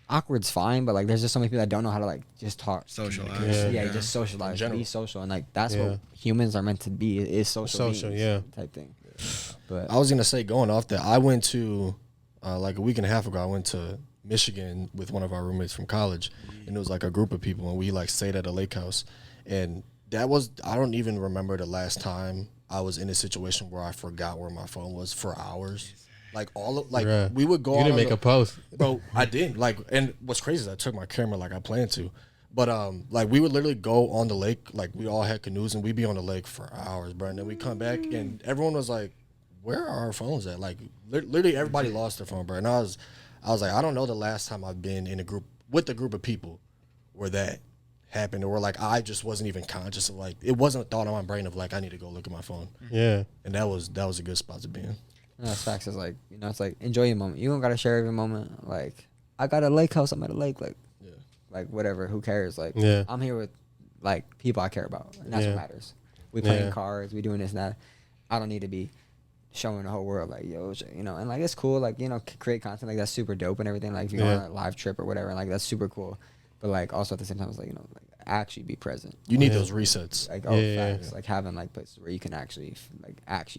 awkward's fine, but like there's just so many people that don't know how to like just talk, socialize. Just socialize, be social, and like that's what humans are meant to be, is social type thing. But I was gonna say, going off that, I went to like a week and a half ago. I went to Michigan with one of our roommates from college, and it was like a group of people, and we like stayed at a lake house, and that was, I don't even remember the last time I was in a situation where I forgot where my phone was for hours. Like all of like we would go. You didn't make a post, bro. I didn't like. And what's crazy is I took my camera like I planned to, but like we would literally go on the lake. Like we all had canoes and we'd be on the lake for hours, bro. And then we come back and everyone was like, "Where are our phones at?" Like literally everybody lost their phone, bro. And I was like, I don't know the last time I've been in a group with a group of people where that happened, or like I just wasn't even conscious of, like it wasn't a thought in my brain of like I need to go look at my phone. And that was a good spot to be in. That's facts. Is like, you know, it's like enjoy your moment. You don't gotta share every moment. Like I got a lake house. I'm at a lake. Like like whatever. Who cares? Like I'm here with like people I care about, and that's what matters. We playing cards. We doing this and that. I don't need to be showing the whole world like, yo, you know. And like it's cool. Like, you know, create content like that's super dope and everything. Like if you go on a live trip or whatever, like that's super cool. But like also at the same time, it's like, you know, like actually be present. You need those resets. Like facts. Like having like places where you can actually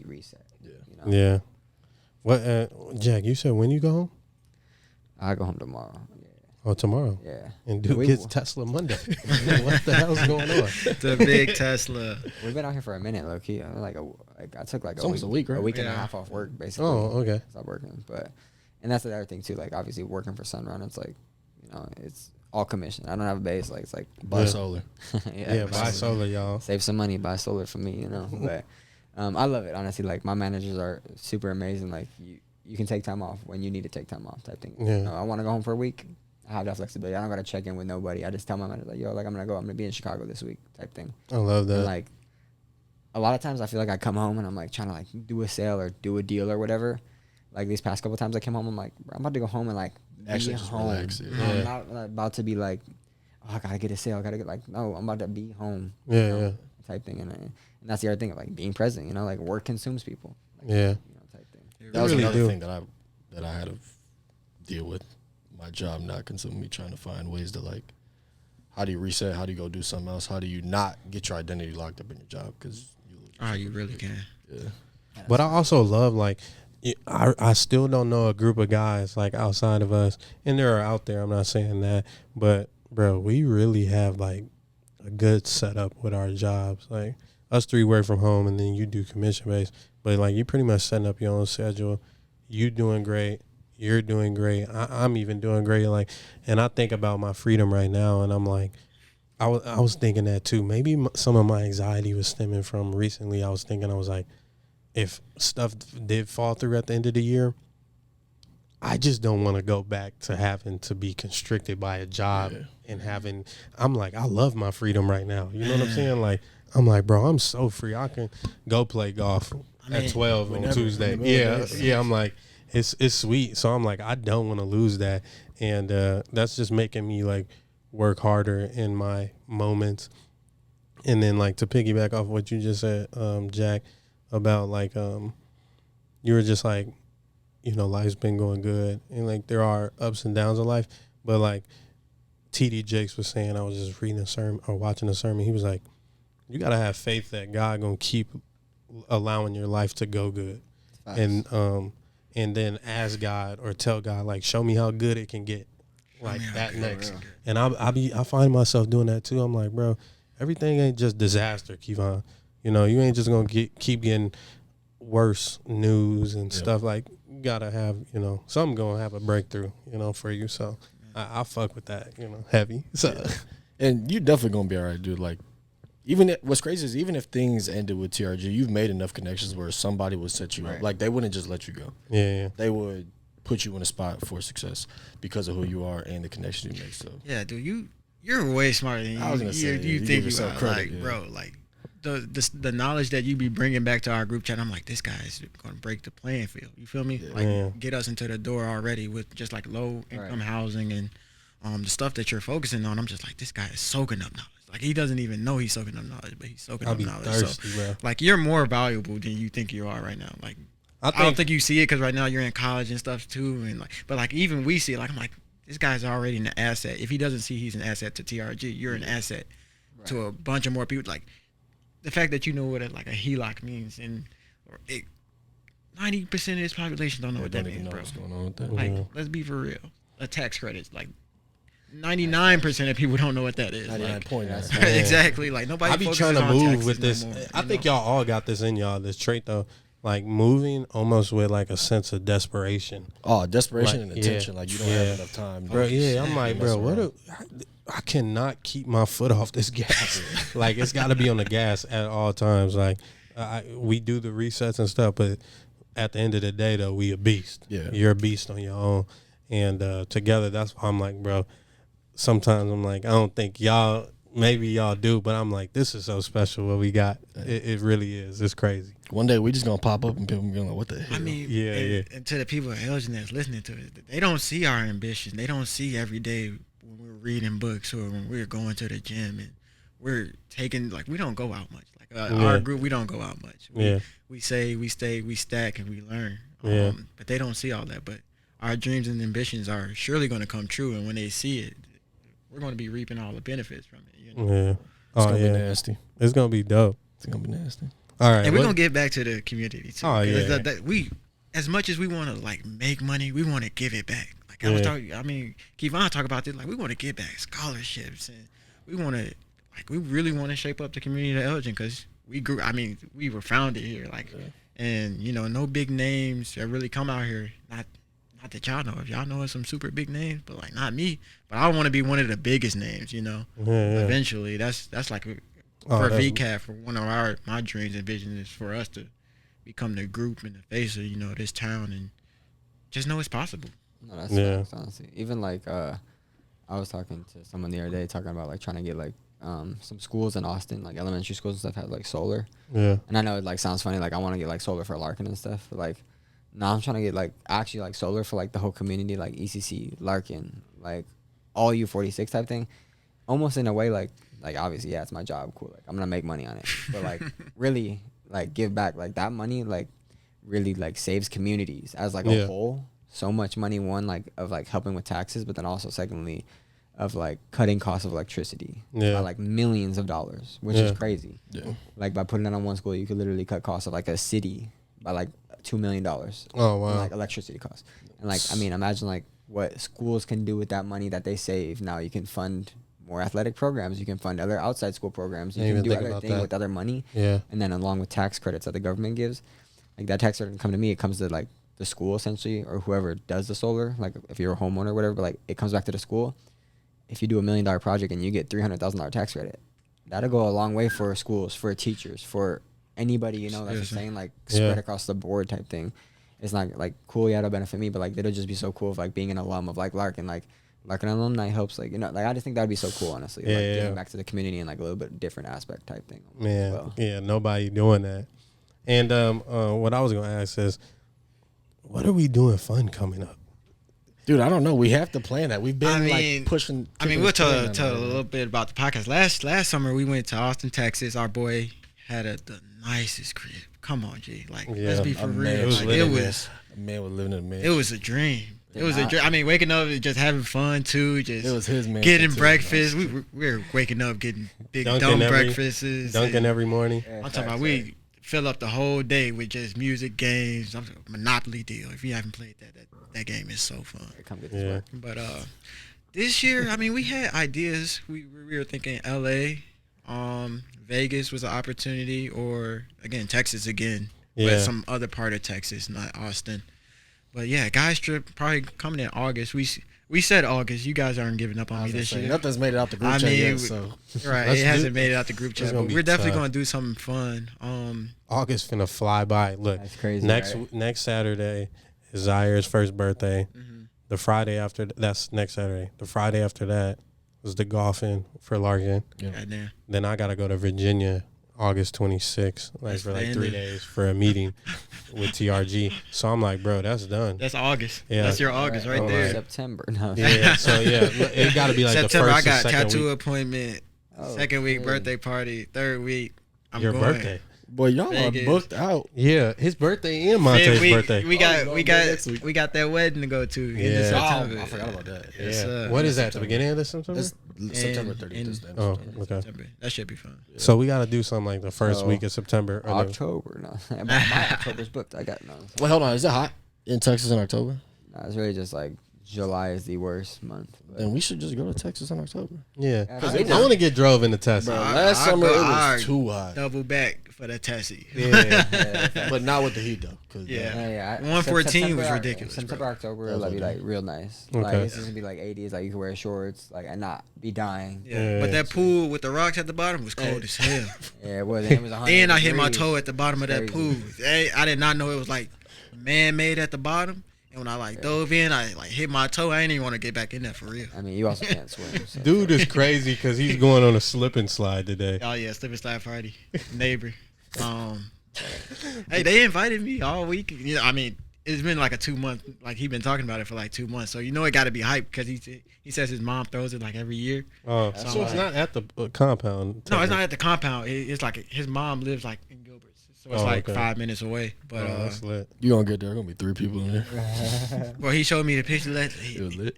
reset. You know? What, Jack, you said when you go home? I go home tomorrow. Oh, tomorrow? Yeah. And dude gets Tesla Monday. What the hell's going on? The big Tesla. We've been out here for a minute, low key. I took like almost a week, right? A week and a half off work, basically. Oh, okay. Stop working. And that's the other thing too, like obviously working for Sunrun, it's like, you know, it's all commission. I don't have a base, like it's like buy solar. Buy solar, y'all. Save some money, buy solar for me, you know. But I love it, honestly. Like my managers are super amazing. Like you can take time off when you need to take time off, type thing. You know, I want to go home for a week. I have that flexibility. I don't gotta check in with nobody. I just tell my manager like, yo, like I'm gonna be in Chicago this week, type thing. I love that. And like a lot of times I feel like I come home and I'm like trying to like do a sale or do a deal or whatever. Like these past couple times I came home, I'm like, bro, I'm about to go home and like actually be just home. relax. I'm not about to be like, oh, I gotta get a sale. I gotta get like, no, I'm about to be home. Type thing. And that's the other thing of like being present. You know, like work consumes people. Like, you know, type thing. That was another thing that I had to deal with. My job not consuming me, trying to find ways to like, how do you reset? How do you go do something else? How do you not get your identity locked up in your job? Because you really can. Yeah. But I also love like, I still don't know a group of guys like outside of us, and there are out there. I'm not saying that, but bro, we really have like a good setup with our jobs. Like us three work from home, and then you do commission based. But like you pretty much setting up your own schedule. You doing great. You're doing great. I'm even doing great. Like, and I think about my freedom right now, and I'm like, I was thinking that too. Maybe some of my anxiety was stemming from recently. I was like, if stuff did fall through at the end of the year, I just don't want to go back to having to be constricted by a job and having. I'm like, I love my freedom right now. You know what I'm saying? Like, I'm like, bro, I'm so free. I can go play golf at 12 on Tuesday. Yeah. I'm like, it's sweet. So I'm like, I don't want to lose that, and that's just making me like work harder in my moments. And then like to piggyback off what you just said, Jack, about like you were just like, you know, life's been going good, and like there are ups and downs in life, but like TD Jakes was saying, I was just reading a sermon or watching a sermon. He was like, you gotta have faith that God gonna keep allowing your life to go good, and then ask God or tell God like, show me how good it can get, like that next. And I find myself doing that too. I'm like, bro, everything ain't just disaster, Kevon. You know, you ain't just gonna keep getting worse news and stuff. Like, you gotta have, you know, something gonna have a breakthrough, you know, for you. So I fuck with that, you know, heavy. So and you definitely gonna be all right, dude. Like, what's crazy is even if things ended with TRG, you've made enough connections where somebody would set you up. Like, they wouldn't just let you go. Yeah. They would put you in a spot for success because of who you are and the connection you make. So yeah, dude, you're way smarter than you think you are. Credit, like, bro, like the knowledge that you be bringing back to our group chat, I'm like, this guy's gonna break the playing field. You feel me? Like, get us into the door already with just like low income housing and the stuff that you're focusing on. I'm just like, this guy is soaking up knowledge. Like, he doesn't even know he's soaking up knowledge, but he's soaking up knowledge. Thirsty, so, bro. like, you're more valuable than you think you are right now. Like, I don't think you see it because right now you're in college and stuff too, and like, but like even we see it. Like, I'm like, this guy's already an asset. If he doesn't see he's an asset to TRG, you're an asset to a bunch of more people. Like, the fact that you know what a HELOC means, and 90% of this population don't know what that means, bro. What's going on with that? Like, let's be for real. A tax credit, like 99% of people don't know what that is. 99.9. Exactly. Like, nobody. I be trying to move with this. I think y'all all got this in y'all. This trait though. Like, moving almost with like a sense of desperation. Oh, desperation and attention. Like, you don't have enough time. Bro, I'm like, bro, I cannot keep my foot off this gas. Like, it's got to be on the gas at all times. Like, we do the resets and stuff, but at the end of the day, though, we a beast. Yeah. You're a beast on your own. And together, that's why I'm like, bro, sometimes I'm like, I don't think maybe y'all do, but I'm like, this is so special what we got. It really is. It's crazy. One day we just gonna pop up and people be like, what the hell? I mean, and to the people at Elgin that's listening to it, they don't see our ambition. They don't see every day when we're reading books or when we're going to the gym and we're taking, like, we don't go out much. Like, our group, we don't go out much. We say, we stay, we stack, and we learn. But they don't see all that. But our dreams and ambitions are surely going to come true, and when they see it, we're going to be reaping all the benefits from it. You know? Yeah. It's going to be nasty. It's going to be dope. It's going to be nasty. All right. And we're going to get back to the community, too. Oh, yeah. We, as much as we want to, like, make money, we want to give it back. Like, I was talking, I mean, Kevon talk about this. Like, we want to give back scholarships, and we want to, like, we really want to shape up the community of Elgin because we grew, I mean, we were founded here. Like, and, you know, no big names that really come out here. Not that y'all know. If y'all know some super big names, but, like, not me. But I want to be one of the biggest names, you know. Eventually, that's like for VCAP, for one of my dreams and visions is for us to become the group and the face of, you know, this town and just know it's possible. No, that's facts, honestly. Even like I was talking to someone the other day talking about like trying to get like some schools in Austin, like elementary schools and stuff, have like solar. Yeah. And I know it like sounds funny, like I want to get like solar for Larkin and stuff, but like I'm trying to get like actually like solar for like the whole community, like ECC, Larkin, like all U46 type thing. Almost in a way like obviously it's my job, cool, like I'm gonna make money on it, but like really like give back, like that money like really like saves communities as like a whole. So much money, one like of like helping with taxes, but then also secondly of like cutting costs of electricity by like millions of dollars, which is crazy. Like by putting it on one school, you could literally cut costs of like a city by like $2 million. Oh wow! In, like electricity costs, and like I mean, imagine like what schools can do with that money that they save. Now you can fund more athletic programs, you can fund other outside school programs, you can do other things with other money. And then along with tax credits that the government gives, like that tax credit doesn't come to me, it comes to like the school essentially, or whoever does the solar, like if you're a homeowner or whatever, but like it comes back to the school. If you do $1 million project and you get $300,000 tax credit, that'll go a long way for schools, for teachers, for anybody, you know, that's just saying like spread across the board type thing. it's not like cool. Yeah, it'll benefit me, but like it'll just be so cool of like being an alum of like Larkin. Like Larkin alumni helps, like, you know, like I just think that'd be so cool, honestly. Yeah, like yeah. giving back to the community in like a little bit different aspect type thing. Man, Well, yeah, nobody doing that. And what I was gonna ask is, what are we doing fun coming up? Dude, I don't know. We have to plan that. We've been like pushing. I mean, we'll tell a little bit about the podcast. Last summer we went to Austin, Texas. Our boy had the nicest crib. Come on, G. Like, let's be for real. It was a man was living in a man. It was a dream. It was a dream. I mean, waking up and just having fun too. Just it was his man. Getting breakfast. We were waking up getting big dumb breakfasts. Dunking every morning. yeah, I'm talking about we fill up the whole day with just music, games. I'm talking Monopoly deal. If you haven't played that game is so fun. come get this work. But this year, I mean, we had ideas. We were thinking L.A., Vegas was an opportunity, or again Texas again, but some other part of Texas, not Austin. But yeah, guys trip probably coming in August. We said August. You guys aren't giving up on me this year. Nothing's made it out the group chat yet, so right, it hasn't made it out the group chat. But we're definitely tough. going to do something fun. August finna fly by. Look, That's crazy. next Saturday is Zaire's first birthday. Mm-hmm. The Friday after that's next Saturday. The Friday after that is the golfing for Larkin. Goddamn. Then I gotta go to Virginia August 26th, like That's for like the 3 end. days for a meeting with TRG. So I'm like, bro, that's done. That's August. Yeah. That's your August right All there. right. September. No. Yeah, so yeah, it gotta be like September, the I first got or second tattoo week. appointment. Oh, Second week okay. birthday party. Third week, I'm Your going. birthday. boy, y'all Vegas. are booked out. Yeah, his birthday and Fifth Monte's week, birthday. We got Oh, we go next got week. we got that wedding to go to. Yeah. In Oh, September. I forgot about that. Yeah. Yes, What is that? The September. beginning of this September? It's September And- 30th. and- this day. Oh, okay. September. That should be fun. So we gotta do something like the first So, week of September. Or the, October. No, my October's booked. I got no. Wait, hold on. Is it hot in Texas in October? No, it's really just like July is the worst month. But Then we should just go to Texas in October. yeah, Yeah, I want to get drove into Tesla. Bro, I- last I summer go- it I- was too hot, Double back for the Tessie. Yeah, but not with the heat though. 'Cause, Yeah. 114 114 was ridiculous, September, bro. October, That was it'll be okay. like real nice. Okay. Like it's just gonna be like 80s. Like you can wear shorts, like and not be dying. Yeah. But that pool with the rocks at the bottom was cold as hell. Yeah, it was. It was 100 And I hit my degrees. toe at the bottom of that pool. Crazy. Hey, I did not know it was like man-made at the bottom. And when I like dove in, I like hit my toe. I ain't even want to get back in there for real. I mean, you also can't swim. So. Dude is crazy because he's going on a slip and slide today. Oh yeah, slip and slide Friday, neighbor. Hey, they invited me all week. You know, I mean, it's been like a 2 month. Like he been talking about it for like 2 months. So you know it got to be hyped because he says his mom throws it like every year. Oh, So so it's like- not at the compound. No, it's not at the compound. It's like his mom lives like in Gilbert, so it's Oh, like okay. 5 minutes away. Oh, But that's lit. You gonna get there? Gonna be 3 people in there. well, he showed me the picture. It was lit.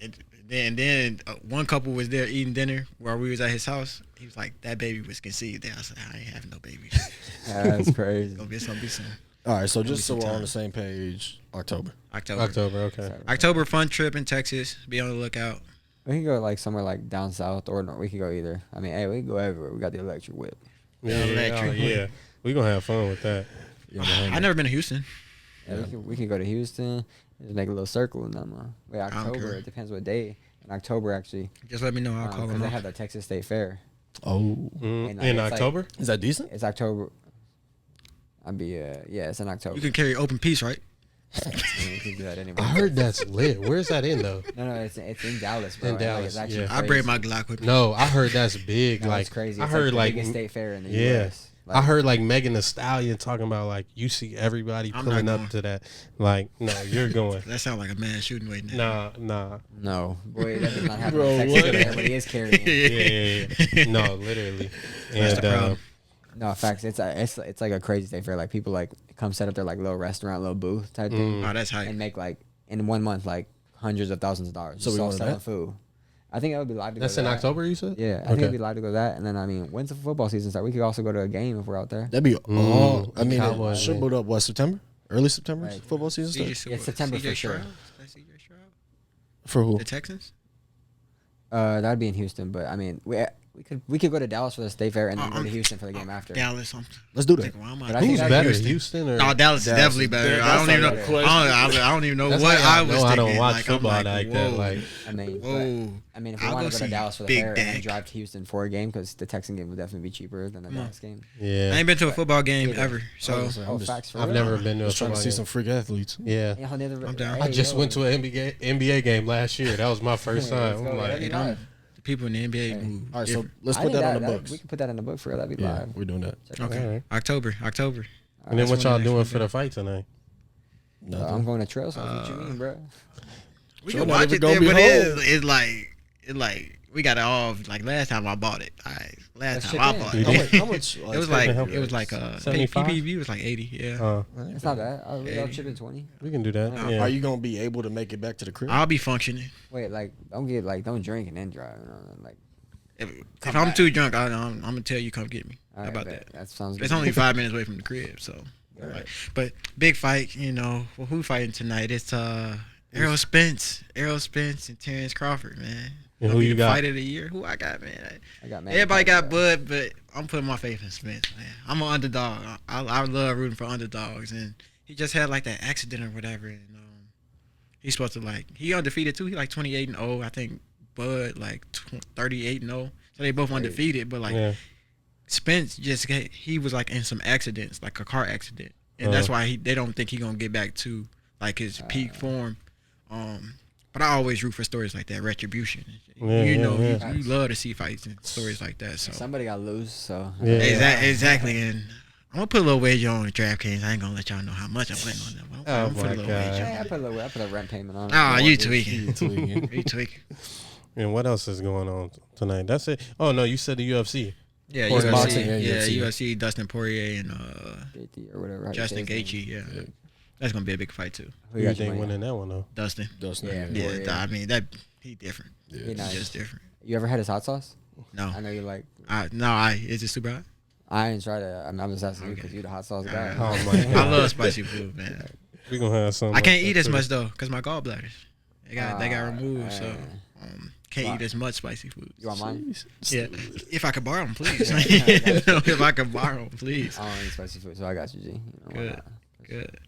And then one couple was there eating dinner while we was at his house. He was like, "That baby was conceived there." I said, "I ain't having no baby. That's crazy. Go get some, be some." All right, so just so some we're on time. the same page, October. October, okay. October fun trip in Texas. Be on the lookout. We can go like somewhere like down south, or no, we can go either. I mean, hey, we can go everywhere. We got the electric whip. Yeah, electric. yeah. We gonna have fun with that. I never been to Houston. Yeah, we can go to Houston. Just make a little circle in them. Wait, don't October. care. It depends what day. In October, actually, Just let me know. I'll call because him they off. have the Texas State Fair. Oh, And, In it's like- October? is that decent? It's October. I'd be yeah, it's in October. You can carry open peace, right? You can do that anyway. I heard that's lit. Where's that in though? No, it's in Dallas, bro. In And, like, Dallas, it's actually yeah. I crazy. bring my Glock with me. No, I heard that's big. No, like it's crazy. I It's heard the like biggest state fair in the yeah. U.S. I heard like Megan Thee Stallion talking about like you see everybody I'm pulling not up going. to that. Like no, you're going. That sounds like a man shooting right now. Nah. No, boy, that does not happen Bro, in Texas. what? But everybody is carrying it. Yeah. No, literally. That's the problem. No, facts. It's like a crazy state fair. Like people like come set up their like little restaurant, little booth type thing, Oh, that's hype. and make like in 1 month like hundreds of thousands of dollars. So we just all going to selling that? food. I think it would be live to That's go in to that. October, you said? Yeah, I think it'd be live to go to that. And then I mean, when's the football season start? We could also go to a game if we're out there. That'd be all. I mean, Cowboys, it should man. boot up. What, September? Early September? Right. Football season starts? Yeah, September for sure. That's CJ Stroud? For who? The Texans? That'd be in Houston, but I mean, we could go to Dallas for the State Fair and then go to Houston for the game after. Dallas. Let's do that. But I think Who's that's better, Houston. Houston or? No, Dallas is definitely better. I don't even know. I don't even know That's what how I y'all was know thinking. I don't watch like, football I'm like whoa. that. Like, I mean, Whoa. if we I'll want go to go to see Dallas for the Big fair and then Dak. drive to Houston for a game because the Texan game would definitely be cheaper than the Dallas game. yeah. I ain't been to a football game ever, so Facts for I've real. never been to a Just trying to football see game. some freak athletes. Yeah. Yeah, I'm down. I just went to an NBA game last year. That was my first time. I'm like, the people in the NBA move. All right, so different. let's put that on the books. We can put that in the book for real. That'd be Yeah, live. we're doing that. Okay, Alright. October. and then That's what when y'all the doing next for one the fight tonight? I'm going to Trell. So what you mean, bro? We Sure can not watch even it gonna there, be but whole. it's like we got it all. Like last time I bought it. Last That time I shit bought in. it. How much? It was like 75? PPV was like 80. Yeah. That's not bad. I'll chip in 20. We can do that. Yeah. Are you gonna be able to make it back to the crib? I'll be functioning. Wait, don't drink and then drive. You know, like, If I'm too drunk, I'm gonna tell you come get me. all How right, about bet. that? That sounds good. It's only 5 minutes away from the crib, so. Right. But big fight, well, who fighting tonight? It's Errol Spence and Terrence Crawford, man. And It'll who be you the got? fight of the year. Who I got, man? I got Manny Everybody got Pacquiao. Bud, but I'm putting my faith in Spence, man. I'm an underdog. I love rooting for underdogs, and he just had like that accident or whatever, and he's supposed to he undefeated too. He like 28-0. I think Bud like 38-0. So they both undefeated, but like Spence he was like in some accidents, like a car accident, and that's why they don't think he gonna get back to like his peak form. But I always root for stories like that, retribution. You love to see fights and stories like that. So Somebody got loose, so exactly, and I'm gonna put a little wager on DraftKings. I ain't gonna let y'all know how much I'm putting on them. I'm gonna put a little wager. Yeah, I put a rent payment on it. Ah, you tweaking. tweaking. You tweaking. And what else is going on tonight? That's it. Oh no, you said the UFC. Yeah, Or UFC. boxing, yeah, Yeah, UFC. UFC. Dustin Poirier and JT or whatever. Justin Gaethje. Yeah, that's gonna be a big fight too. Who you think winning that one though? Dustin. Yeah. Yeah, I mean he different. Yeah. He nice. He's just different. You ever had his hot sauce? No, I know you like. is it super hot? I ain't tried it. I'm just asking you because you the hot sauce guy. Oh my I god. love spicy food, man. We gonna have some. I can't like eat that as too. much though, cause my gallbladders they got removed, so Wow. can't eat as much spicy food. You want mine? Yeah, if I could borrow them, please. If I could borrow them, please. I don't eat spicy food, so I got you, G. You know, why Good. not? Good.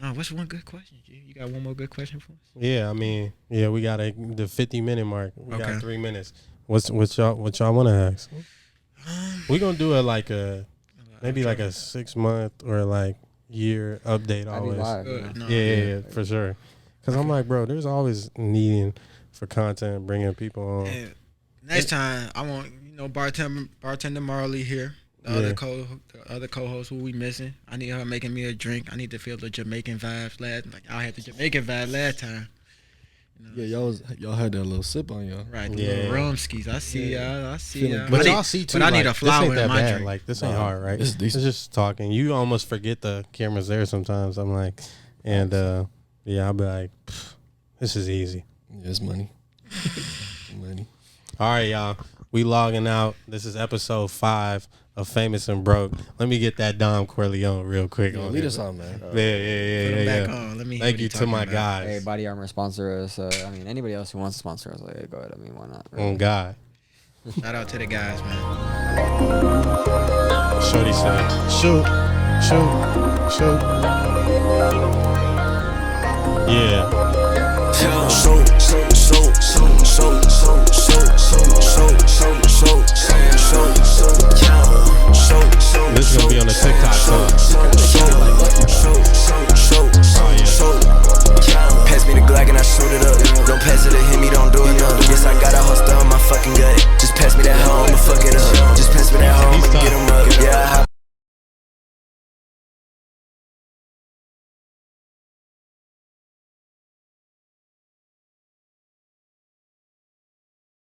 No, what's one good question, G? You got one more good question for us? Yeah, I mean, we got the 50-minute mark. We Okay. got 3 minutes. What y'all want to ask? We gonna do it like maybe like a 6 month or like year update I'd be always. live. You Good. know? No, Yeah, for sure. Cause I'm like, bro, there's always needing for content, bringing people on. And next time, I want bartender Marley here. The other co-host who we missing. I need her making me a drink. I need to feel the Jamaican vibes I had the Jamaican vibe last time. Yeah, y'all had that little sip on y'all. Right, the Yeah. little rumskis. I see y'all. But I y'all need- see too. But I like, need a flower this ain't in that my bad. drink. Like this ain't Nah, hard, right? it's It's decent. just talking. You almost forget the camera's there sometimes. I'm like, and I'll be like, this is easy. Yeah, it's money. Money. All right, y'all. We logging out. This is episode 5 of Famous and Broke. Let me get that Dom Corleone real quick. Yeah, on lead here. us on, man. Put them back Yeah. on. Let me hear Thank what you he to my talking about. guys. Hey, Body Armor sponsor us. I mean, anybody else who wants to sponsor us, like, go ahead. I mean, why not? Oh God. Shout out to the guys, man. Shorty said, shoot. Yeah. So,